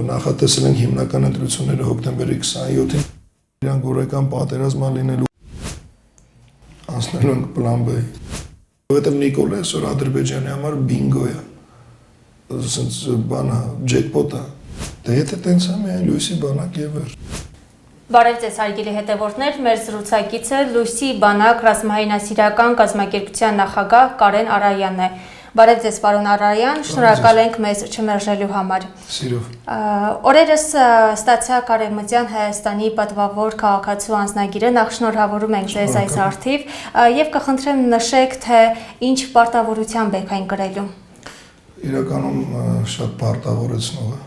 նախատեսել ենք հիմնական ընտրությունները հոկտեմբերի 27-ին, իրանք գորեկան պատերազմա լինելու անցնելու ենք պլան B, որովհետև Նիկոլը այսօր Ադրբեջանի համար բինգո է, ասենց բանա, ջեկպոտ է, դե եթե տենց է միայն լույսի բանակ եւ վերջ։ Բարև ձեզ հարգելի հետևորդներ, մեր զրուցակիցը Լույսի բանակ ռազմահայնասիրական կազմակերպության նախագահ Կարեն Արայանն է։ Բարև ձեզ պարոն Արայան, շնորհակալ ենք մեզ չմերժելու համար։ Սիրով։ Օրերս ստացա Արևմտյան Հայաստանի պատվավոր քաղաքացու անձնագիրը, նախ շնորհավորում ենք ձեզ այս արդիվ եւ կխնդրեմ նշեք, թե ինչ պարտավորությամբ եք այն կրելու։ Իրականում շատ պարտավորեցնող է։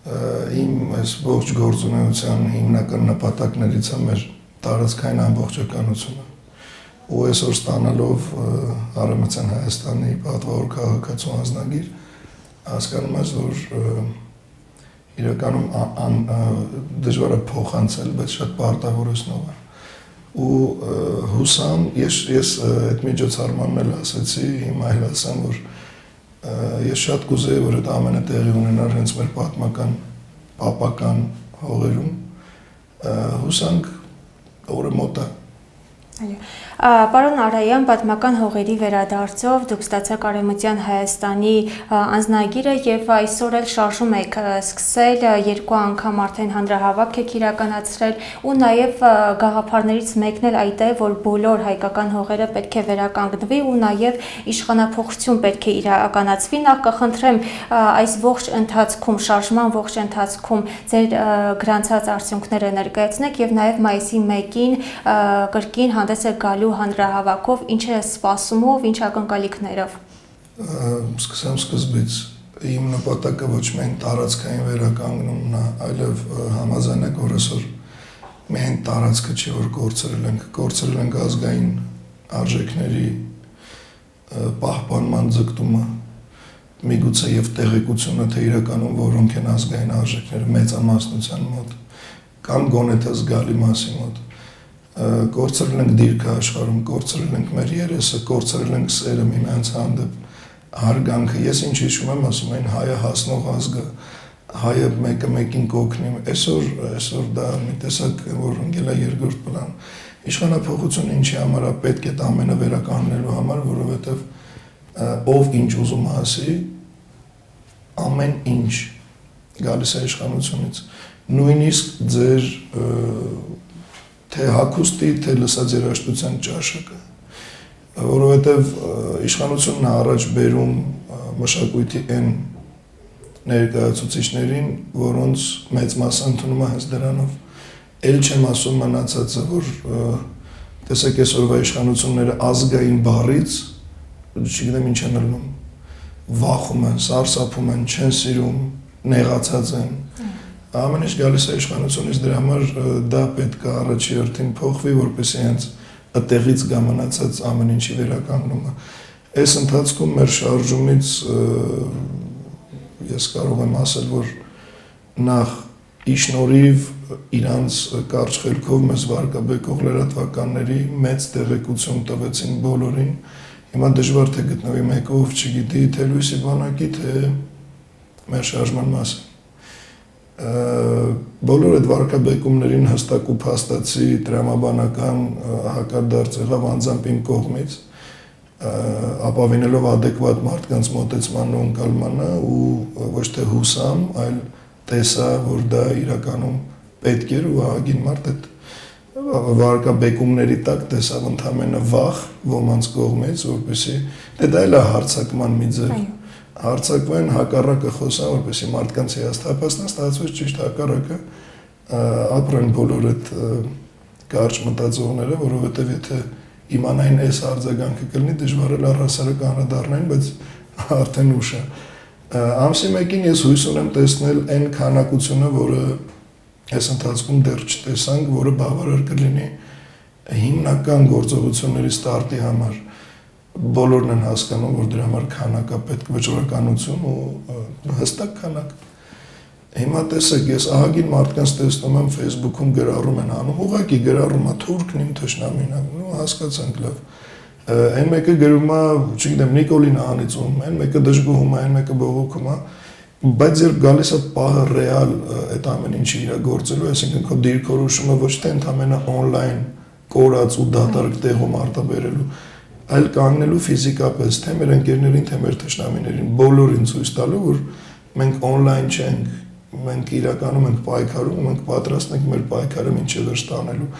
Իմ այս ողջ գործունեության հիմնական նպատակներից է մեր տարածքային ամբողջականությունը ու այսօր ստանալով Արևմտյան Հայաստանի պատվավոր քաղաքացու անձնագիր հասկանում ես, որ իրականում դժվար է փոխանցել, բայց շատ պարտավորեցնող է ու հուսամ ես այդ միջոցառմանն էլ ասեցի, հիմա էլ ասեմ, որ ես շատ կուզեի, որ այդ ամենը տեղի ունենար հենց մեր պատմական, պապական հողերում, հուսանք օրը մոտ է։ Պարոն Արայան, պատմական հողերի վերադարձով դուք ստացաք Արևմտյան Հայաստանի անձնագիրը եւ այսօր էլ շարժում եք սկսել, երկու անգամ արդեն հանրահավաք եք իրականացրել ու նաեւ գաղափարներից մեկն էլ այդ է, որ բոլոր հայկական հողերը պետք է վերականգնվի ու նաեւ իշխանափոխություն պետք է իրականացվի։ Նախ կխնդրեմ այս ողջ ընթացքում, շարժման ողջ ընթացքում ձեր գրանցած արդյունքները ներկայացնեք եւ նաեւ մայիսի 1-ին կրկին հանդես եք գալու հանրահավաքով, ինչ է սպասումով, ինչ ակնկալիքներով։ Սկսեմ սկզբից։ Իմ նպատակը ոչ միայն տարածքային վերականգնումն է, այլև համաձայն եք, որ այսօր միայն տարածքը չի, որ կորցրել ենք ազգային արժեքների պահպանման ձգտումը, միգուցե եւ տեղեկությունը, թե իրականում որոնք են ազգային արժեքները մեծամասնության մոտ, կամ գոնե թե զգալի մասի մոտ։ Կորցրել ենք դիրքը աշխարհում, կորցրել ենք մեր երեսը, կորցրել ենք սերը միմյանց հանդեպ, հարգանքը։ Ես ինչ հիշում եմ, ասում են հայը հասնող ազգը, հայը մեկը մեկին կօգնի։ Այսօր դա մի տեսակ որ ընկել է երկրորդ պլան։ Իշխանափոխությունը ինչի համար է պետք է ամենը վերականգնելու համար, որովհետև ով ինչ ուզում ասի, ամեն ինչ գալիս է իշխանությունից։ Նույնիսկ ձեր թե հագուստի, թե լսած երաժշտության ճաշակը, որովհետև իշխանությունն առաջ բերում մշակույթի այն ներկայացուցիչներին, որոնց մեծ մասը ընդունում է հենց դրանով։ Էլ չեմ ասում մնացածը, որ տեսեք այսօրվա իշխանությունները ազգային բառից, չգիտեմ ինչ են ելնում, վախում են, սարսափում են, չեն սիրում, նեղացած են։ Ամեն ինչ գալիս է իշխանությունից, դրա համար դա պետք է առաջի հերթին փոխվի, որպեսզի հենց այդտեղից գա մնացած ամեն ինչի վերականգնումը։ Այս ընթացքում մեր շարժումից ես կարող եմ ասել, որ նախ ի շնորհիվ իրանց կարճ խելքով մեզ վարկաբեկող լրատվականների մեծ տեղեկություն տվեցին բոլորին։ Հիմա դժվար թե գտնվի մեկը, ով չգիտի թե Լույսի բանակի, թե մեր շարժման մասին։ Բոլոր այդ վարկաբեկումներին հստակ ու փաստացի տրամաբանական հակադարձ եղավ անձամբ իմ կողմից, ապավինելով adekvat մարդկանց մոտեցմանն ու ընկալմանը ու ոչ թե հուսամ, այլ տեսա, որ դա իրականում պետք էր ու ահագին մարդ այդ վարկաբեկումների տակ տեսավ ընդամենը վախ ոմանց կողմից, որպեսզի դա էլ է հարձակման մի ձև։ Հարցակվեն հակառակը խոսան, որպեսզի մարդկանց հիասթափացնեն, ստացվեց ճիշտ հակառակը, ապրեն բոլոր այդ կարճ մտածողները, որովհետև եթե իմանային այս արձագանքը կլինի, դժվար է առհասարակ անդրադառնային, բայց արդեն ուշ է։ Ամսի 1-ին ես հույս ունեմ տեսնել այն քանակությունը, որը այս ընթացքում դեռ չտեսանք, որը բավարար կլինի հիմնական գործողությունների ստարտի համար։ Բոլորն են հասկանում, որ դրա համար քանակ է պետք, վճռականություն ու հստակ քանակ։ Հիմա տեսեք, ես ահագին մարդկանց տեսնում եմ Facebook-ում գրառում են անում, ուղղակի գրառում է թուրքն իմ թշնամին, ու հասկացանք լավ։ Այն մեկը գրում է, չգիտեմ, Նիկոլին անիծում, այն մեկը դժգոհում է, այն մեկը բողոքում է։ Բայց երբ գալիս է պահը ռեալ այդ ամեն ինչը իրագործելու, այսինքն քո դիրքորոշումը ոչ թե ընդհանրապես on-line կորած ու դատարկ տեղում արտաբերելու, այլ կանգնելու ֆիզիկապես թե մեր ընկերներին, թե մեր թշնամիներին, բոլորին ցույց տալու, որ մենք on-line չենք, մենք իրականում ենք պայքարում, մենք պատրաստ ենք մեր պայքարը մինչև վերջ տանելու։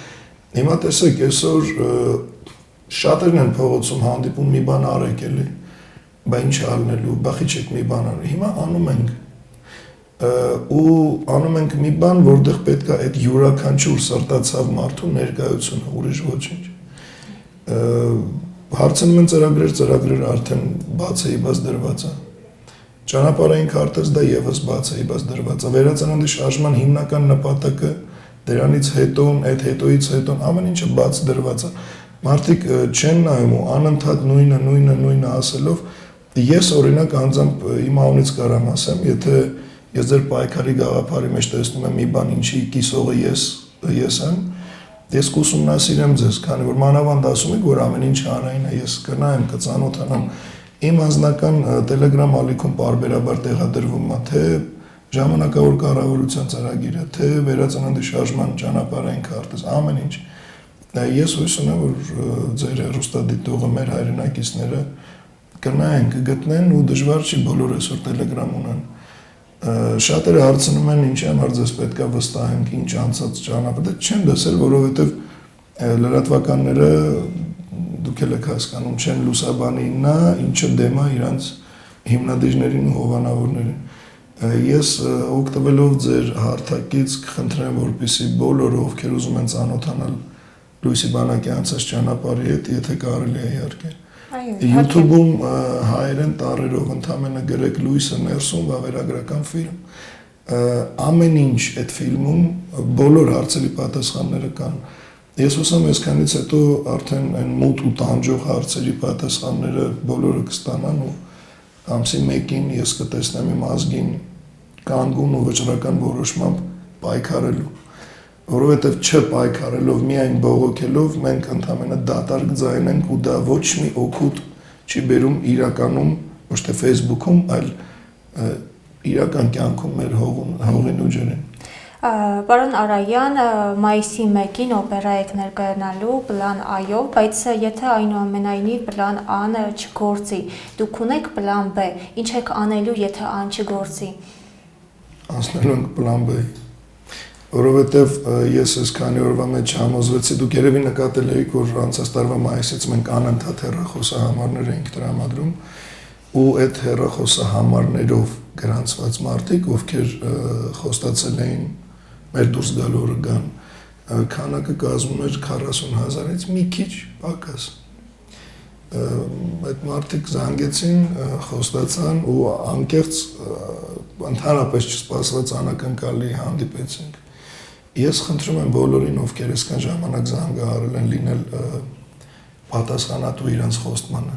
Հիմա տեսեք, այսօր շատերն են փողոցում հանդիպում մի բան արեք էլի, բա ինչ արնելու, բախի չեք մի բան արել։ Հիմա անում ենք ու անում ենք մի բան, որտեղ պետք է այդ յուրաքանչյուր սրտացավ մարդու ներկայությունը, ուրիշ ոչինչ։ Հարցնում են ծրագրեր արդեն բաց է իբաց դրված է։ Ճանապարհային քարտեզ դա եւս բաց է իբաց դրված է։ Վերածննդի շարժման հիմնական նպատակը դրանից հետո, այդ հետոից հետո ամեն ինչը բաց դրված է։ Մարդիկ չեն նայում ու անընդհատ նույնը ասելով ես օրինակ անձամբ իմ անունից կարամ ասեմ, եթե ես ձեր պայքարի գաղափարի մեջ տեսնում եմ մի բան, ինչի կիսողը ես եմ, ես կուսումնասիրեմ ձեզ, քանի որ մանավանդ ասում եք, որ ամեն ինչ հանրային է, ես կնայեմ, կծանոթանամ։ Իմ անձնական Telegram ալիքում պարբերաբար տեղադրվում է թե ժամանակավոր կառավարության ծրագիրը, թե վերածննդի շարժման ճանապարհային քարտեզ, ամեն ինչ։ Ես հույս ունեմ, որ ձեր հեռուստադիտողը, մեր հայրենակիցները կնայեն, կգտնեն ու դժվար չի բոլորը այսօր Telegram ունեն։ Շատերը հարցնում են ինչ համար ձեզ պետքա վստահենք, ինչ անցած ճանապարհ, չեմ դասել, որովհետև լրատվականները դուք եք հասկանում, չեն լուսաբանի նա, ինչը դեմ է իրանց հիմնադիրներին ու հովանավորներին։ Ես օգտվելով ձեր հարթակից կխնդրեմ, որպեսզի բոլորը, ովքեր ուզում են ծանոթանալ Լուիսի բանակի անցած ճանապարհի հետ, եթե կարելի է իհարկե։ YouTube-ում հայերեն տառերով ընդամենը գրեք Լուիսը ներսում վավերագրական ֆիլմ։ Ամեն ինչ այդ ֆիլմում բոլոր հարցերի պատասխանները կան։ Ես հուսամ այսքանից հետո արդեն այն մութ ու տանջող հարցերի պատասխանները բոլորը կստանան ու ամսի 1-ին ես կտեսնեմ իմ ազգին կանգուն ու վճռական որոշմամբ պայքարելու։ Որովհետև չպայքարելով, միայն բողոքելով մենք ընդհանրապես դատարկ ձայն ենք ու դա ոչ մի օգուտ չի բերում իրականում, ոչ թե Facebook-ում, այլ իրական կյանքում մեր հողին ու ջրին։ Պարոն Արայան, մայիսի 1-ին օպերա եք ներկայանալու պլան A-ով, բայց եթե այնուամենայնիվ պլան A-ն չգործի, դուք ունեք պլան B, ինչ եք անելու, եթե A-ն չգործի։ Անցնելու ենք պլան B, որովհետև ես այս քանի օրվա մեջ համոզվեցի, դուք երևի նկատել եք, որ անցած տարվա մայիսից մենք անընդհատ հեռախոսահամարներ էինք տրամադրում ու այդ հեռախոսահամարներով գրանցված մարդիկ, ովքեր խոստացել էին մեր դուրս գալու օրը գան, քանակը կազմում էր 40,000-ից մի քիչ պակաս։ Այդ մարդիկ զանգեցին, խոստացան ու անկեղծ ընդհանրապես չսպասված անակնկալի հանդիպեցինք։ Ես խնդրում եմ բոլորին, ովքեր այսքան ժամանակ զանգահարել են, լինել պատասխանատու իրանց խոստմանը,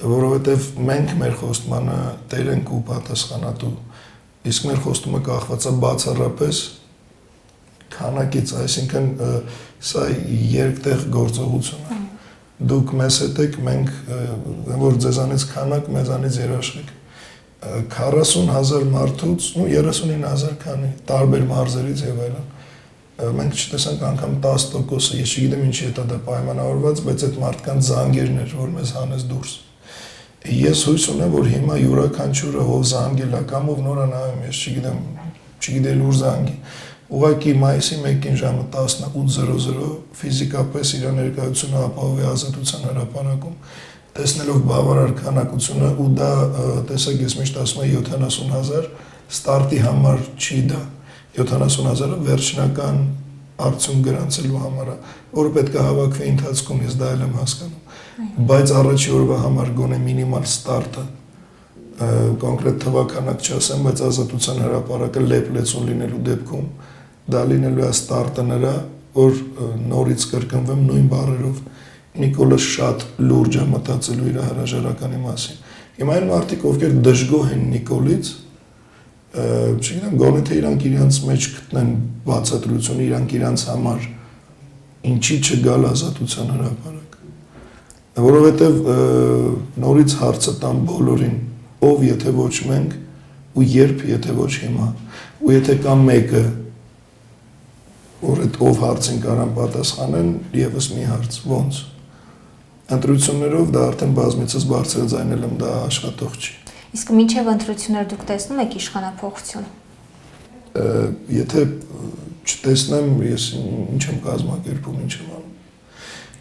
որովհետև մենք մեր խոստմանը տեր ենք ու պատասխանատու, իսկ մեր խոստումը կախված է բացառապես քանակից, այսինքն սա երկտեղ գործողություն է։ Դուք մեզ հետ եք, մենք որ ձեզանից քանակ, մեզանից երաշխիք։ 40,000 մարդուց, 39,000 քանի, տարբեր մարզերից եւ այլն։ Մենք չտեսանք անգամ 10%-ը, ես չգիտեմ ինչի է դա պայմանավորված, բայց այդ մարդկանց զանգերն էր, որ մեզ հանեց դուրս։ Ես հույս ունեմ, որ հիմա յուրաքանչյուրը ով զանգել է կամ ով նորա նայում, ես չգիտեմ ուր զանգի։ Ուղղակի մայիսի 1-ին ժամը 18:00 ֆիզիկապես իր ներկայությունը ապահովի Ազատության հրապարակում, տեսնելով բավարար քանակությունը ու դա տեսակ ես միշտ ասում եմ 70,000 ստարտի համար չի դա 70,000-ը վերջնական արդյունք գրանցելու համար է, որը պետք է հավաքվի ընթացքում, ես դա եմ հասկանում, բայց առաջի օրվա համար գոնե մինիմալ ստարտը կոնկրետ թվականակ չասեմ, բայց Ազատության հրապարակը լեփլեցուն լինելու դեպքում դա լինելու է ստարտը նրա, որ նորից կրկնվեմ նույն բառերով Նիկոլը շատ լուրջ է մտածելու իր հրաժարականի մասին։ Հիմա այն մարդիկ, ովքեր դժգոհ են Նիկոլից, չգիտեմ, գոնե թե իրանք իրանց մեջ գտնեն բացատրություն, իրանք իրանց համար ինչի չգալ Ազատության հրապարակ։ Որովհետև նորից հարցը տամ բոլորին, ով եթե ոչ մենք, ու երբ, եթե ոչ հիմա։ Ու եթե կա մեկը, որ այդ ով հարցին կարան պատասխանեն, եւս մի հարց, ոնց։ Ընտրություններով դա արդեն բազմիցս բարձրաձայնել եմ, դա աշխատող չի։ Իսկ մինչև ընտրություններ դուք տեսնում եք իշխանափոխություն։ Եթե չտեսնեմ, ես ինչ եմ կազմակերպում, ինչ եմ անում։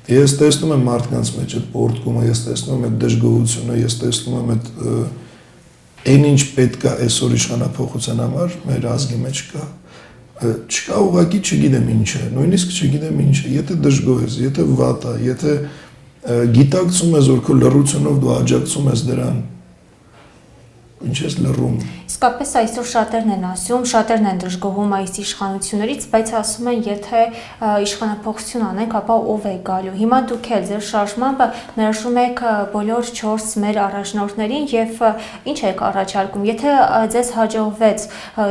Ես տեսնում եմ մարդկանց մեջ այդ պորտկումը, ես տեսնում եմ այդ դժգոհությունը, ես տեսնում եմ այդ այն ինչ պետք է այսօր իշխանափոխության համար մեր ազգի մեջ կա։ Չկա ուղղակի չգիտեմ ինչ է, նույնիսկ չգիտեմ ինչ է, եթե դժգոհ ես, եթե վատ է, եթե գիտակցում ես, որ քո լռությունով դու աջակցում ես դրան, ինչ ես լռում։ Իսկապես այսօր շատերն են ասում, շատերն են դժգոհում այս իշխանություններից, բայց ասում են, եթե իշխանափոխություն անենք, ապա ով է գալու։ Հիմա դուք էլ ձեր շարժմամբ ներշում եք բոլոր 4 մեր առաջնորդներին եւ ինչ եք առաջարկում։ Եթե ձեզ հաջողվեց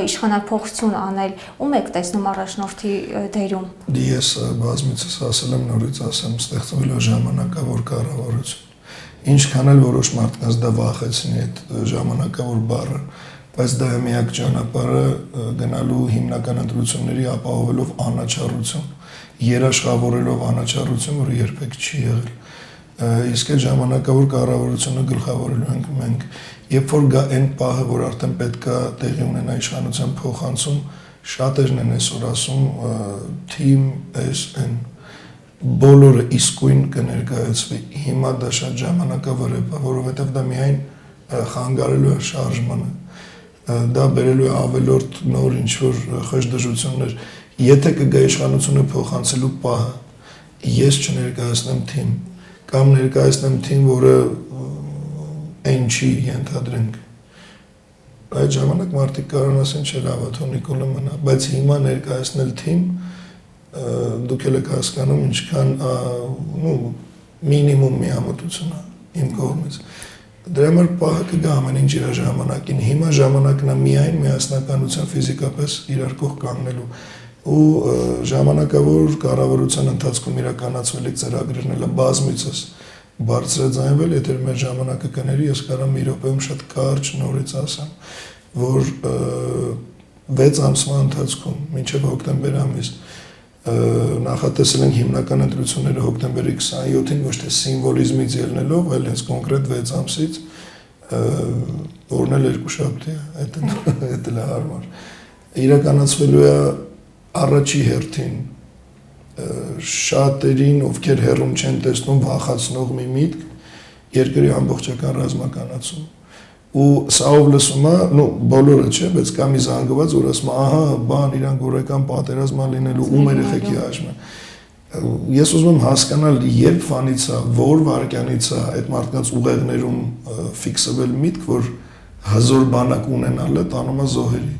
իշխանափոխություն անել, ում եք տեսնում առաջնորդի դերում։ Ես բազմիցս ասել եմ, նորից ասեմ, ստեղծվել է ժամանակավոր կառավարություն։ Ինչքան էլ որոշ մարդկանց դա վախեցնի այդ ժամանակավոր բառը, բայց դա է միակ ճանապարհը գնալու հիմնական ընտրությունների ապահովելով անաչառություն, երաշխավորելով անաչառություն, որը երբեք չի եղել։ Իսկ այդ ժամանակավոր կառավարությունը գլխավորելու ենք մենք, երբ որ գա այն պահը, որ արդեն պետք է տեղի ունենա իշխանության փոխանցում, շատերն են այսօր ասում թիմ SN բոլորը իսկույն կներկայացվի։ Հիմա դա շատ ժամանակավոր է, որովհետև դա միայն խանգարելու է շարժմանը։ Դա բերելու է ավելորդ նոր ինչ-որ խժդժություններ։ Եթե կգա իշխանությունը փոխանցելու պահը, ես չներկայացնեմ թիմ, կամ ներկայացնեմ թիմ, որը այն չի ենթադրենք։ Այդ ժամանակ մարդիկ կարող ասեն, չէ, լավ է, թող Նիկոլը մնա, բայց հիմա ներկայացնել թիմ դուք էլ եք հասկանում ինչքան մինիմում միամտություն է իմ կողմից։ Դրա համար պահը կգա ամեն ինչ իր ժամանակին։ Հիմա ժամանակն է միայն միասնականության ֆիզիկապես իրար կողք կանգնելու ու ժամանակավոր կառավարության ընթացքում իրականացվել եք ծրագրերն էլ բազմիցս բարձրաձայնվել, եթե մեր ժամանակը կների, ես կարամ մի րոպեում շատ կարճ նորից ասեմ, որ 6 ամսվա ընթացքում մինչև հոկտեմբեր ամիս նախատեսել ենք հիմնական ընտրությունները հոկտեմբերի 27-ին ոչ թե սիմվոլիզմից ելնելով, այլ հենց կոնկրետ 6 ամսից, որն էլ երկուշաբթի է, դա էլ հարմար։ Իրականացվելու է առաջի հերթին շատերին, ովքեր հեռում չեն տեսնում, վախացնող մի միտք, երկրի ամբողջական ռազմականացում։ Ու սա ով լսում է, բոլորը չէ, բայց կա մի զանգված, որ ասում է, ահա, բան, իրանք գորեկան պատերազմ է լինելու, ում երեխեքի հաշվում է։ Ես ուզում եմ հասկանալ, երբ վանից է, որ վարքյանից է այդ մարդկանց ուղեղներում ֆիքսվել միտք, որ հզոր բանակ ունենալը տանում է զոհերի։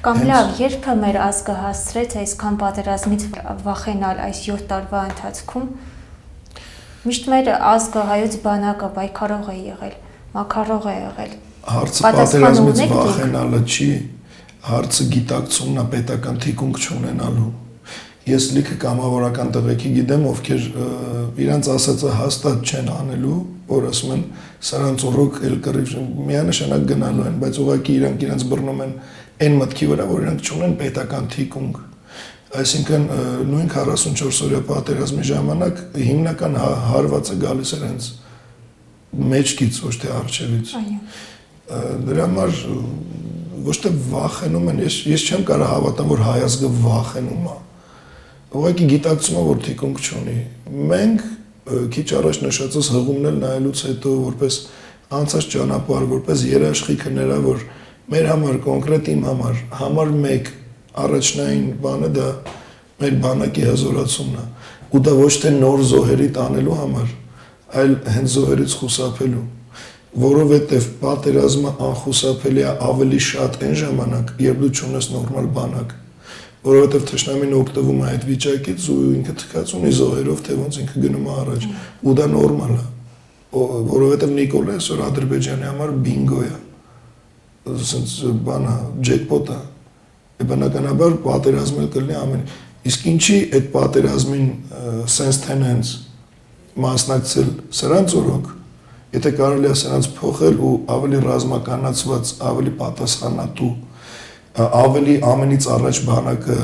Կամ լավ, երբ մեր ազգը հասցրեց այսքան պատերազմից վախենալ այս 7 տարվա ընթացքում, միշտ մեր ազգը հայոց բանակը պայքարող է եղել, մաքարող է եղել։ Հարցը պատերազմից վախենալը չի, հարցը գիտակցումն է պետական թիկունք չունենալու։ Ես լիքը կամավորական տղեկի գիտեմ, ովքեր իրանց ասածը հաստատ չեն անելու, որ ասում են սրանց օրոք էլ կռիվ միանշանակ գնալու են, բայց ուղղակի իրանք բռնում են այն մտքի վրա, որ իրանք չունեն պետական թիկունք։ Այսինքն նույն 44-օրյա պատերազմի ժամանակ հիմնական հարվածը գալիս էր հենց մեջքից, ոչ թե առջևից։ Դրա համար ոչ թե վախենում են, ես չեմ կարող հավատալ, որ հայ ազգը վախենում է։ Ուղղակի գիտակցում է, որ թիկունք չունի։ Մենք քիչ առաջ նշածս հղումն էլ նայելուց հետո որպես անցած ճանապարհ, որպես երաշխիքը նրա, որ մեր համար կոնկրետ իմ համար 1 առաջնային բանը դա մեր բանակի հզորացումն է։ Ու դա ոչ թե նոր զոհերի տանելու համար, այլ հենց զոհերից խուսափելու, որովհետև պատերազմը անխուսափելի է ավելի շատ այն ժամանակ, երբ դու չունես նորմալ բանակ, որովհետև թշնամին օգտվում է այդ վիճակից ու ինքը թքած ունի զոհերով, թե ոնց ինքը գնում է առաջ, ու դա նորմալ է, որովհետև Նիկոլը այսօր Ադրբեջանի համար բինգո է, ասենց բան է, ջեկպոտ է, բնականաբար պատերազմել կլինի ամեն, իսկ ինչի այդ պատերազմին sense tenants մասնակցել սրանց օրոք, Եթե կարելի է սրանց փոխել ու ավելի ռազմականացված, ավելի պատասխանատու, ավելի ամենից առաջ բանակը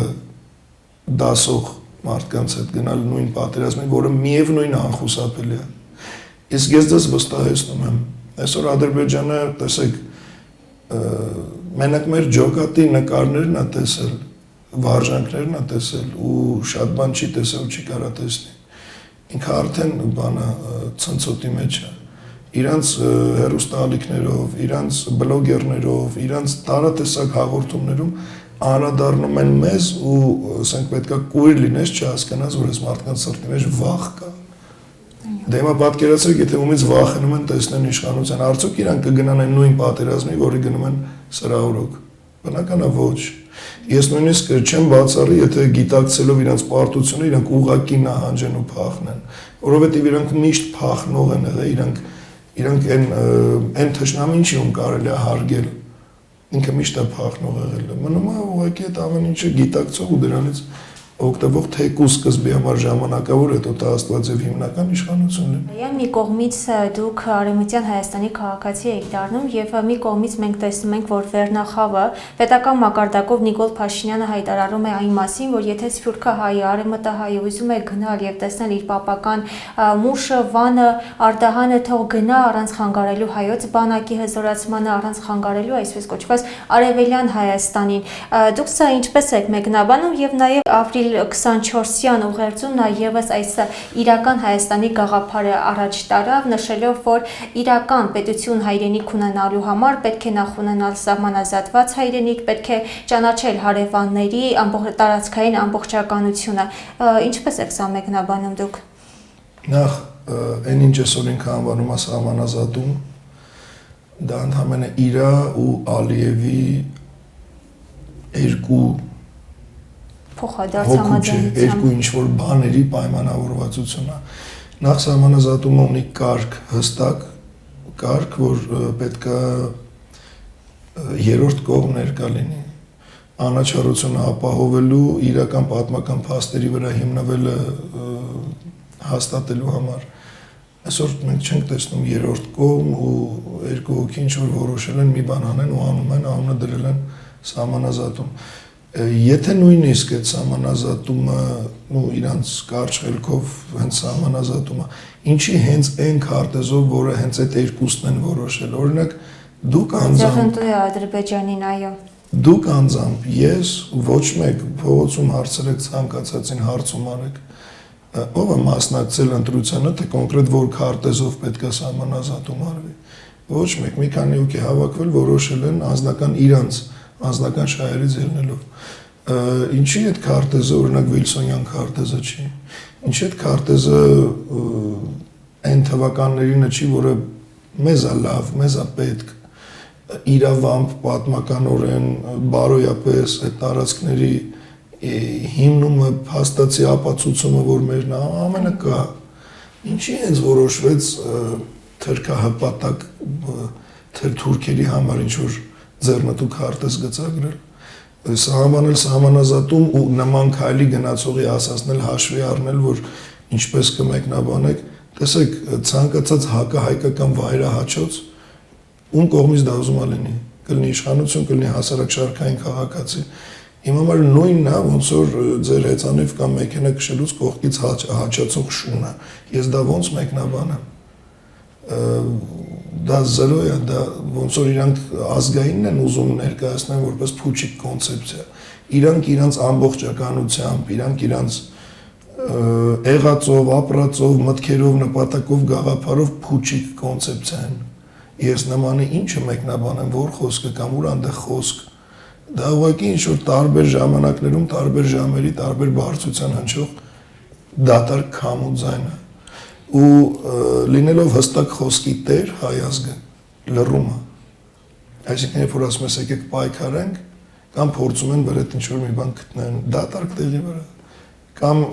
դասող մարդկանց հետ գնալ նույն պատերազմին, որը միևնույն անխուսափելի է։ Իսկ ես դες վստահեցնում եմ, այսօր Ադրբեջանը, տեսեք, մենակ մեր ջոկատի նկարներն է տեսել, վարժանքներն է տեսել ու շատ բան չի տեսել, չի կարա տեսնի։ Ինքը արդեն բանը ցնցոտի մեջ է։ Իրանց հեռուստաալիքներով, իրանց բլոգերներով, իրանց տարատեսակ հաղորդումներում անդրադառնում են մեզ ու ասենք պետքա կույր լինես չհասկանաս, որ այս մարդկանց սրտի մեջ վախ կա։ Դե հիմա պատկերացրեք, եթե ումից վախենում են տեսնեն իշխանության, արդյոք իրանք կգնան այն նույն պատերազմի, որի գնում են սրահորոք։ Բնական է ոչ։ Ես նույնիսկ չեմ բացառի, եթե գիտակցելով իրանց պարտությունը, իրանք ուղղակի նահանջեն ու փախնեն, որովհետև իրանք միշտ փախնող են եղել, իրանք այն թշնամին չի ում կարելի է հարգել, ինքը միշտ է փախնող եղել։ Մնում է ուղղակի այդ ամեն ինչը գիտակցող ու դրանից օգտվող թեկուզ սկզբի համար ժամանակավոր հետո դա Աստված եւ հիմնական իշխանությունն է։ Այո, մի կողմից դուք Արևմտյան Հայաստանի քաղաքացի եք դառնում եւ մի կողմից մենք տեսնում ենք, որ Վերնախավը պետական մակարդակով Նիկոլ Փաշինյանը հայտարարում է այն մասին, որ եթե Սփյուռքը հայը, Արևմտահայը ուզում է գնալ եւ տեսնել իր պապական մուշը, Վանը, Արդահանը, թող գնա առանց խանգարելու հայոց բանակի հզորացմանը, առանց խանգարելու այսպես կոչված Արևելյան Հայաստանին։ Դուք սա ինչպես եք մեկնաբանում եւ նաեւ ապրիլ 24-յան ուղերձում նա եւս այս իրական Հայաստանի գաղափարը առաջ տարավ, նշելով, որ իրական պետություն հայրենիք ունենալու համար պետք է նախ ունենալ սահմանազատված հայրենիք, պետք է ճանաչել հարևանների տարածքային ամբողջականությունը։ Ինչպես եք սա մեկնաբանում դուք։ Նախ այն ինչ այսօր ինքը անվանում է սահմանազատում, դա ընդհանրապես իրա ու Ալիևի երկու երկու ինչ-որ բաների պայմանավորվածություն է։ Նախ սահմանազատումը ունի կարգ, հստակ կարգ, որ պետք է երրորդ կողմ ներկա լինի։ Անաչառությունը ապահովելու իրական պատմական փաստերի վրա հիմնվելը հաստատելու համար։ Այսօր մենք չենք տեսնում երրորդ կողմ ու երկու հոգի ինչ-որ որոշել են մի բան անեն ու անում են, անունը դրել են սահմանազատում։ Եթե նույնիսկ այդ սահմանազատումը ու իրանց կարճ խելքով հենց սահմանազատումը, ինչի հենց այն քարտեզով, որը հենց այդ երկուսն են որոշել, օրինակ դուք անձամբ Ադրբեջանին, այո։ Դուք անձամբ, ես ոչ մեկ փողոցում հարցրեք ցանկացածին հարցում արեք, ով է մասնակցել ընտրությանը, թե կոնկրետ որ քարտեզով պետք է սահմանազատում արվի։ Ոչ մեկ, մի քանի հոգի հավաքվել, որոշել են անձնական իրանց անձնական շահերից ելնելով։ Ինչի այդ քարտեզը, օրինակ Վիլսոնյան քարտեզը չի։ Ինչի այդ քարտեզը այն թվականներինը չի, որը մեզ է լավ, մեզ է պետք, իրավամբ, պատմականորեն, բարոյապես այդ տարածքների հիմնումը, փաստացի ապացուցումը, որ մերն ամենը կա։ Ինչի հենց որոշվեց թրքահպատակ թուրքերի համար ինչ-որ ձեռնտու քարտեզ գծագրել, սահմանել սահմանազատում ու նման քայլի գնացողի ասացնել, հաշվի առնել, որ ինչպես կմեկնաբանեք, տեսեք, ցանկացած հակահայկական վայրահաչոց, ում կողմից դա ուզում է լինի, կլինի իշխանություն, կլինի հասարակշարքային քաղաքացի, իմ համար նույնն է, ոնց որ ձեր հեծանիվ կամ մեքենա քշելուց կողքից հաչացող շունը, ես դա ոնց մեկնաբանեմ, դա զրո է, դա ոնց որ իրանք ազգայինն են ուզում ներկայացնել որպես փուչիկ կոնցեպցիա, իրանք իրանց ամբողջականությամբ, իրանք իրանց եղածով, ապրածով, մտքերով, նպատակով, գաղափարով փուչիկ կոնցեպցիա են, ես նմանի ինչը մեկնաբանեմ, որ խոսքը կամ ուր անդեղ խոսք, դա ուղղակի ինչ-որ տարբեր ժամանակներում, տարբեր ժամերի, տարբեր բարձրության հնչող դատարկ քամ ու ձայն է։ Ու լինելով հստակ խոսքի տեր հայ ազգը լռումը, այսինքն երբ որ ասում ես եկեք պայքարենք, կամ փորձում են վրետ ինչ-որ մի բան գտնեն դատարկ տեղի վրա, կամ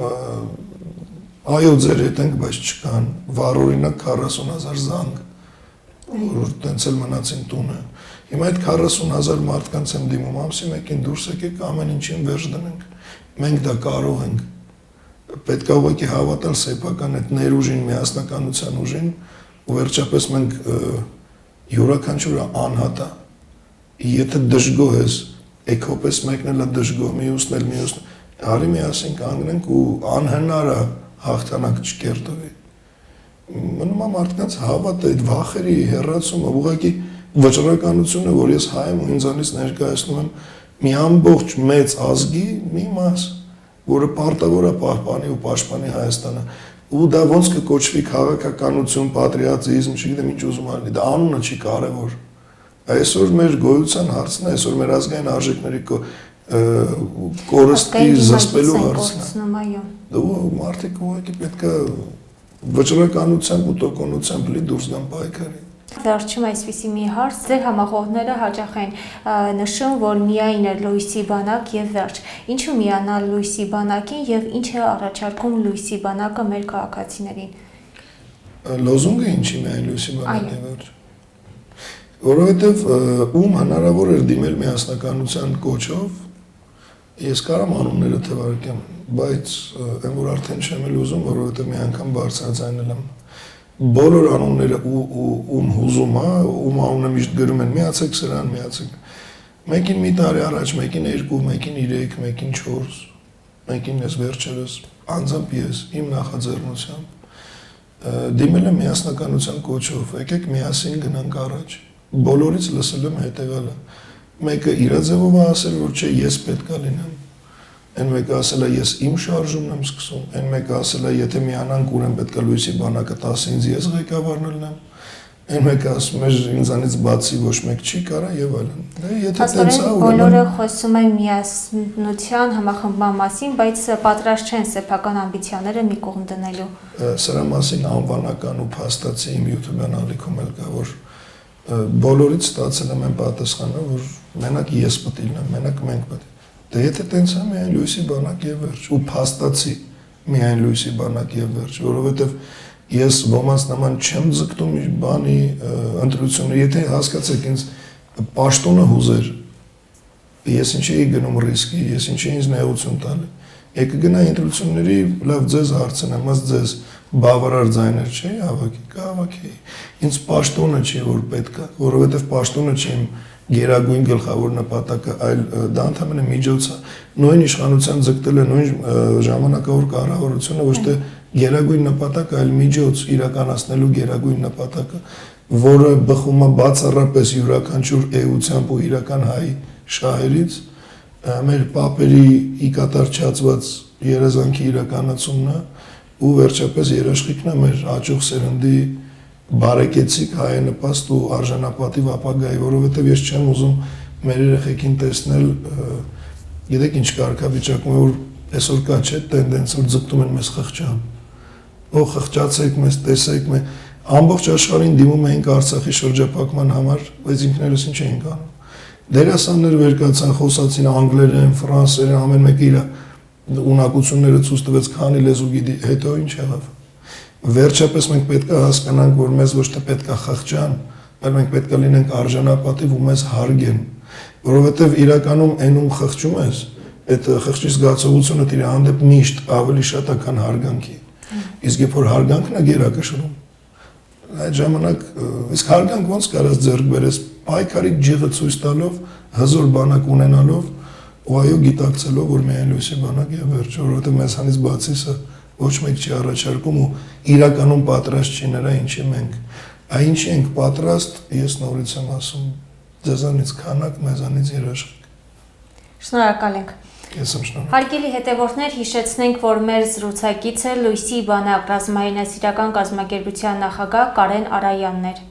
այո ձեր հետ ենք, բայց չկան, վառօրինակ 40,000 զանգ, որ տենց էլ մնացին տունը։ Հիմա այդ 40,000 մարդկանց եմ դիմում, ամսի մեկին դուրս եկեք ամեն ինչին վերջ դնենք, մենք դա կարող ենք, պետք է ուղղակի հավատալ սեփական այդ ներուժին, միասնականության ուժին, ու վերջապես մենք յուրաքանչյուրը անհատ է, եթե դժգոհ ես, էքոպես մեկն էլ է դժգոհ, մյուսն էլ, արի միասին կանգնենք ու անհնար է հաղթանակ չկերտվի։ Մնում է մարդկանց հավատը, այդ վախերի հեռացումը, ուղղակի վճռականությունը, որ ես հայ եմ ու ինձանից ներկայացնում եմ մի ամբողջ մեծ ազգի մի մաս, որը պարտավոր է պահպանի ու պաշտպանի Հայաստանը։ Ու դա ոնց կկոչվի քաղաքականություն, պատրիոտիզմ, չգիտեմ ինչ ուզում ալի, դա անունը չի կարևոր։ Այսօր մեր գոյության հարցն է, այսօր մեր ազգային արժեքների կորստի զսպելու հարցն է։ Դու մարդիկ ուղղակի պետք է վճռականությամբ ու տոկունությամբ լի դուրս գան պայքարի։ Վերջում այսպիսի մի հարց, ձեր համախոհները հաճախ են նշում, որ միայն լույսի բանակ եւ վերջ։ Ինչու միանալ լույսի բանակին եւ ինչ է առաջարկում լույսի բանակը մեր քաղաքացիներին։ Լոզունգը ինչի միայն լույսի բանակ եւ վերջ։ Որովհետեւ ում հնարավոր էր դիմել միասնականության կոչով, ես կարամ անունները թվարկեմ, բայց այն որ արդեն չեմ էլ ուզում, որովհետեւ մի անգամ բարձրաձայնել եմ բոլոր անունները ում հուզում է, ում անունը միշտ գրում են, միացեք սրան, միացեք։ Մեկին մի տարի առաջ, մեկին 2, մեկին 3, մեկին 4, մեկին ես վերջերս, անձամբ ես, իմ նախաձեռնությամբ դիմել եմ միասնականության կոչով, եկեք միասին գնանք առաջ։ Բոլորից լսել եմ հետևյալը։ Մեկը իր ձևով է ասել, որ չէ, ես պետք է լինեմ։ Այն մեկը ասել է ես իմ շարժումն եմ սկսում, այն մեկը ասել է եթե միանանք ուրեմն պետք է լույսի բանակը 10 ինձ ես ղեկավարն լինեմ, այն մեկը ասում է ինձանից բացի ոչ մեկ չի կարա եւ այլն։ Դե եթե տենց է բոլորը խոսում են միասնության համախմբման մասին, բայց պատրաստ չեն սեփական ամբիցիաները մի կողմ դնելու։ Սրա մասին անվանական ու փաստացի իմ YouTube-յան ալիքում էլ կա, որ բոլորից ստացել եմ այն պատասխանը, որ մենակ ես պետք է լինեմ, մենակ մենք պետք է։ Դե եթե տենց է միայն լույսի բանակ եւ վերջ, ու փաստացի միայն լույսի բանակ եւ վերջ, որովհետեւ ես ոմանց նման չեմ ձգտում բանի ընտրությունը, եթե հասկացեք ինձ պաշտոնը հուզեր, ես ինչ էի գնում ռիսկի, ես ինչ էի ինձ նեղություն տալի, եկը գնա ընտրությունների, լավ ձեզ հարցնեմ, ըստ ձեզ բավարար ձայներ չէ, հավաքի, կհավաքի, ինձ պաշտոնը չի, որ պետք է, որովհետեւ պաշտոնը չի իմ գերագույն գլխավոր նպատակը, այլ դա ընդհանրապես միջոց է։ Նույն իշխանության ձգտելը, նույն ժամանակավոր կառավարությունը ոչ թե գերագույն նպատակ, այլ միջոց իրականացնելու գերագույն նպատակը, որը բխում է բացառապես յուրաքանչյուր էությամբ ու իրական հայ շահերից, մեր պապերի ի կատար չածված երազանքի իրականացումն է ու վերջապես երաշխիքն է մեր հաջող սերնդի բարեկեցիկ հայանպաստ ու արժանապատիվ ապագայի, որովհետև ես չեմ ուզում մեր երեխեքին տեսնել, գիտեք ինչ կարգավիճակում է, որ այսօր կա չէ տենդենս, որ ձգտում են մեզ խղճան, ո խղճացեք մեզ, տեսեք մեզ, ամբողջ աշխարհին դիմում էինք Արցախի շրջափակման համար, բայց ինքներս ինչ էինք անում։ Դերասաններ վեր կացան, խոսացին անգլերեն, ֆրանսերեն, ամեն մեկը իր ունակությունները ցույց տվեց, քանի լեզու գիտի, հետո ինչ եղավ։ Վերջապես մենք պետք է հասկանանք, որ մեզ ոչ թե պետք է խղճան, այլ մենք պետք է լինենք արժանապատիվ ու մեզ հարգեն, որովհետև իրականում այն ում խղճում ես, այդ խղճի զգացողությունը իր հանդեպ միշտ ավելի շատ է, քան հարգանքի։ Իսկ երբ որ հարգանքն է գերակշռում, այդ ժամանակ իսկ հարգանք ոնց կարաս ձեռք բերես, պայքարի ջիղը ցույց տալով, հզոր բանակ ունենալով, ու այո գիտակցելով, որ միայն լույսի բանակ է վերջ, որովհետև մեզանից բացի սա ոչ մեկ չի առաջարկում ու իրականում պատրաստ չի նրա ինչի մենք։ Այն ինչի ենք պատրաստ, ես նորից եմ ասում, ձեզանից քանակ, մեզանից երաշխիք։ Շնորհակալ ենք։ Ես եմ շնորհակալ։ Հարգելի հետևորդներ, հիշեցնենք, որ մեր զրուցակիցը լույսի բանակ ռազմայինասիրական կազմակերպության նախագահ Կարեն Արայանն էր։